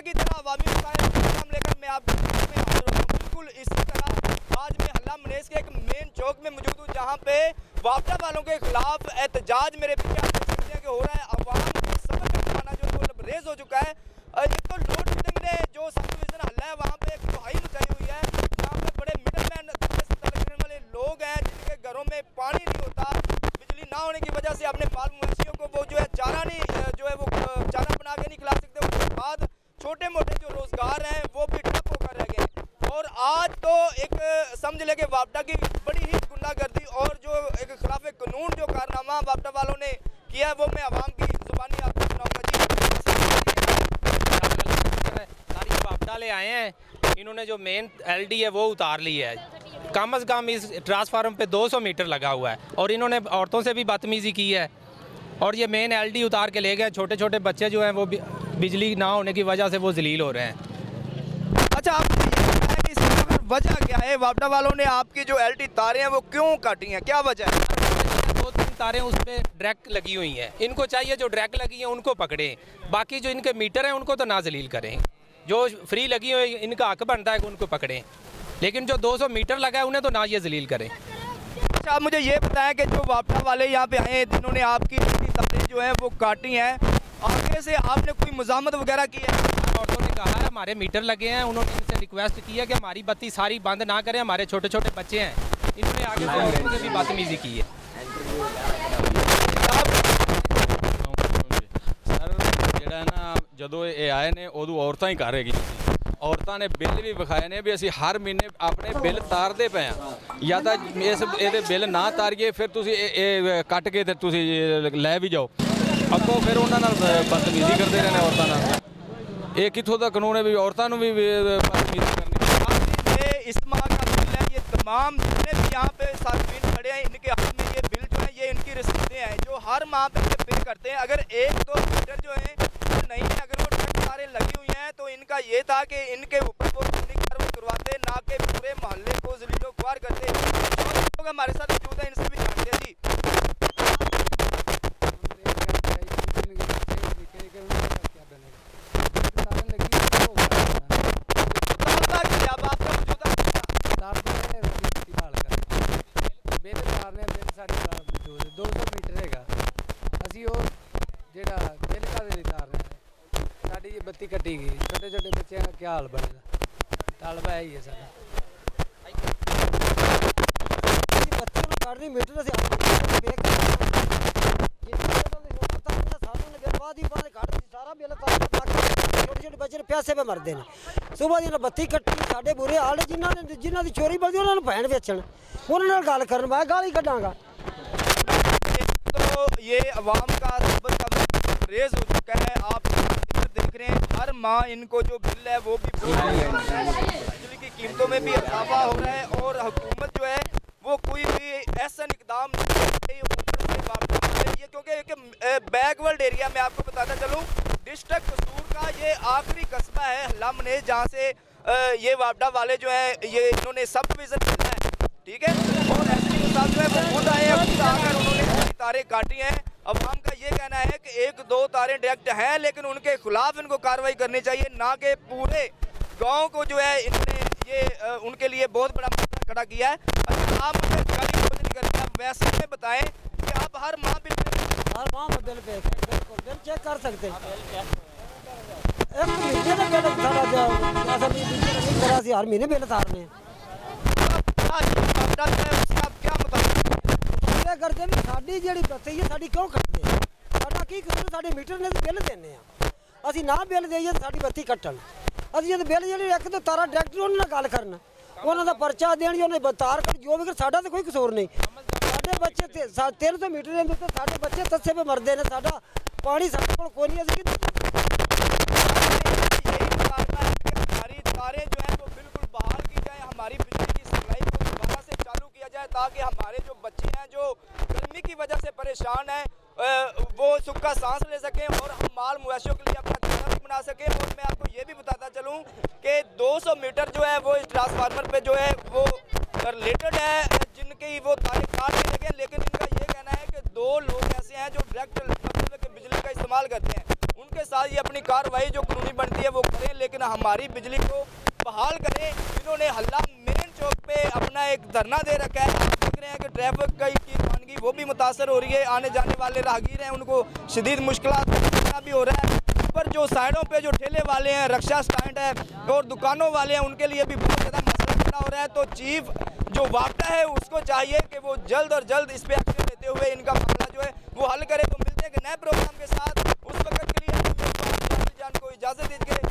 की तरह अवामी मसाइल लेकर मैं आपको बिल्कुल इसी तरह आज मैं हल्ला मनेस के एक मेन चौक में मौजूद हूँ, जहाँ पे वापडा वालों के खिलाफ एहतजाज मेरे पीछे आप देख सकते हैं कि हो रहा है। अवाम के सबर का पैमाना जो है वो लबरेज हो चुका है। एक तो लोड शेडिंग ने जो सब डिवीजन हल्ला है वहाँ पे एक तबाही मचाई हुई है, जहाँ पे बड़े मिडल मैन लगने वाले लोग हैं जिनके घरों में पानी नहीं होता, बिजली ना होने की वजह से अपने माल मवेशियों को वो जो है चारा नहीं जो है वो चारा बना के नहीं खिला सकते। उसके बाद छोटे मोटे जो रोजगार हैं वो भी ठप होकर रह गए। और आज तो एक समझ ले कि वापडा की बड़ी ही गुंडागर्दी और जो एक खिलाफ कानून जो कारनामा वापडा वालों ने किया है वो मैं आवाम की जुबानी आपको सुनाऊंगा। जी वापडा ले आए हैं, इन्होंने जो मेन एलडी है वो उतार ली है। कम अज़ कम इस ट्रांसफार्मर पे 200 मीटर लगा हुआ है और इन्होंने औरतों से भी बदतमीज़ी की है और ये मेन एलडी उतार के ले गए। छोटे छोटे बच्चे जो हैं वो बिजली ना होने की वजह से वो जलील हो रहे हैं। अच्छा, आप इसकी वजह क्या है? वापडा वालों ने आपकी जो एलडी तारें हैं वो क्यों काटी हैं, क्या वजह है? 2-3 तारें उस पर ड्रैक लगी हुई हैं, इनको चाहिए जो ड्रैक लगी हैं उनको पकड़ें, बाकी जो इनके मीटर हैं उनको तो ना जलील करें। जो फ्री लगी हुई इनका हक बनता है कि उनको पकड़ें, लेकिन जो 200 मीटर लगा है उन्हें तो ना ये जलील करें। अच्छा, आप मुझे ये बताएं कि जो वापडा वाले यहाँ पे आए हैं जिन्होंने आपकी तारें जो हैं वो काटी हैं, आगे से आपने कोई मुज़ामत वगैरह की है? औरतों ने कहा है हमारे मीटर लगे हैं, उन्होंने इनसे रिक्वेस्ट की है कि हमारी बत्ती सारी बंद ना करें, हमारे छोटे छोटे बच्चे हैं। इन्होंने आगे से औरतों से भी बदतमीजी की है। सर ਜਿਹੜਾ ਨਾ ਜਦੋਂ ਇਹ ਆਏ ਨੇ ਉਦੋਂ ਔਰਤਾਂ ਹੀ ਕਰ ਰਹੀ ਸੀ। ਔਰਤਾਂ ਨੇ ਬਿੱਲ ਵੀ ਵਿਖਾਏ ਨੇ ਵੀ ਅਸੀਂ ਹਰ ਮਹੀਨੇ ਆਪਣੇ ਬਿੱਲ ਤਾਰਦੇ ਪਏ ਆ, ਜਾਂ ਤਾਂ ਇਹਦੇ ਬਿੱਲ ਨਾ ਤਾਰੀਏ ਫਿਰ ਤੁਸੀਂ ਇਹ ਕੱਟ ਕੇ ਤੇ ਤੁਸੀਂ ਲੈ ਵੀ ਜਾਓ। ਅੱਗੋਂ ਫਿਰ ਉਹਨਾਂ ਨਾਲ ਬਦਤਮੀਜ਼ੀ ਕਰਦੇ ਰਹੇ ਨੇ ਔਰਤਾਂ ਨਾਲ। ਇਹ ਕਿੱਥੋਂ ਦਾ ਕਾਨੂੰਨ ਹੈ ਵੀ ਔਰਤਾਂ ਨੂੰ ਵੀ बदतमीजी करनी? ये इस्तेमाल का बिल है, ये तमाम जितने भी यहाँ पे सार्वजनिक खड़े हैं इनके हाथ में ये बिल जो है ये इनकी रसीदें हैं जो हर माह पे ये पे करते हैं। अगर 1-2 मीटर जो है वो नहीं है, अगर वो ट्रक सारे लगी हुई हैं तो इनका ये था कि इनके ऊपर वो कार्रवाई करवाते, ना कि पूरे मोहल्ले को जलीलो ख्वार करते। लोग हमारे साथ मौजूद हैं, इनसे भी जानते हैं। जी बत्ती कटी गई, छोटे छोटे बच्चे का क्या हाल बनेगा? तालबा है ये सारा बच्चों को काटनी मीटर से छोटे छोटे बच्चे प्यासे पे मरते हैं। सुबह दिन बत्ती कट्टी साढ़े बुरे हाल है, जिन्होंने की चोरी बढ़ती उन्होंने भैन बेचन उन्होंने गल कर मैं गाली कटाँगा। तो ये अवाम का सब्र का रेज हो चुका है। आप देख रहे हैं हर माह इनको जो बिल है वो भी बिजली की कीमतों में भी इजाफा हो रहा है और हुकूमत जो है वो कोई भी ऐसा इकदाम नहीं ये क्योंकि बैकवर्ड एरिया में आपको बताता चलूँ डिस्ट्रिक्ट कसूर का ये आखिरी कस्बा है हल्ला मनेस, जहाँ से ये वापडा वाले जो है ये इन्होंने सब डिवीज़न खेला है, ठीक है। और एसपी साहब जो है वो खुद आए हैं, खुद आकर उन्होंने तारें काटी हैं। अवाम का ये कहना है कि 1-2 तारें डायरेक्ट हैं लेकिन उनके खिलाफ इनको कार्रवाई करनी चाहिए, ना कि पूरे गांव को जो है इन्होंने ये उनके लिए बहुत बड़ा मसला खड़ा किया है। अच्छा, आप मुझे गाली कुछ नहीं करते, आप वैसे में बताएं कि आप हर माह बिल पे बिल चेक कर सकते हैं। हर महीने बिल तारने क्या बताएं करते हैं साड़ी जी बत्ती है साड़ी क्यों कटते हैं? साडा की कसूर? साडे मीटर ने बिल देने असी ना बिल देइए साड़ी बत्ती कट्टन असी जो बिल जी एक तो तारा डायरेक्टर उन्होंने गल करना उन्होंने का परचा देनी उन्हें तार कट जो भी साडा तो कोई कसूर नहीं। साडे बच्चे 300 मीटर के अंदर साडे बच्चे तस्से पे मरते हैं, साडा पानी साडे को कोई नहीं। हमारी तारें जो हैं वो बिल्कुल बहाल की जाए, हमारी बिजली की सप्लाई को दोबारा से चालू किया जाए ताकि हमारे जो बच्चे हैं जो गर्मी की वजह से परेशान हैं वो सुख का सांस ले सकें और हम माल मवेशियों के लिए अपना खाना भी बना सकें। और मैं आपको ये भी बताता चलूँ कि 200 मीटर जो है वो इस ट्रांसफार्मर पे जो है वो रिलेटेड है जिनकी वो तारें काट के लगे, लेकिन इनका ये कहना है कि 2 लोग ऐसे हैं जो डायरेक्ट बिजली का इस्तेमाल करते हैं, उनके साथ ये अपनी कार्रवाई जो कानूनी बनती है वो करें, लेकिन हमारी बिजली को बहाल करें। इन्होंने हल्ला मेन चौक पे अपना एक धरना दे रखा है। आप देख रहे हैं कि ट्रैफिक की रवानगी वो भी मुतासर हो रही है, आने जाने वाले राहगीर हैं उनको शदीद मुश्किलात का सामना भी हो रहा है। पर जो साइडों पे जो ठेले वाले हैं, रक्षा स्टैंड है और दुकानों वाले हैं, उनके लिए भी बहुत ज़्यादा मसला खड़ा हो रहा है। तो चीफ जो वापटा है उसको चाहिए कि वो जल्द और जल्द इस पर एक्शन लेते हुए इनका मामला जो है वो हल करे। तो मिलते हैं एक नए प्रोग्राम के साथ, उस वक्त के लिए जान को इजाज़त दीजिए।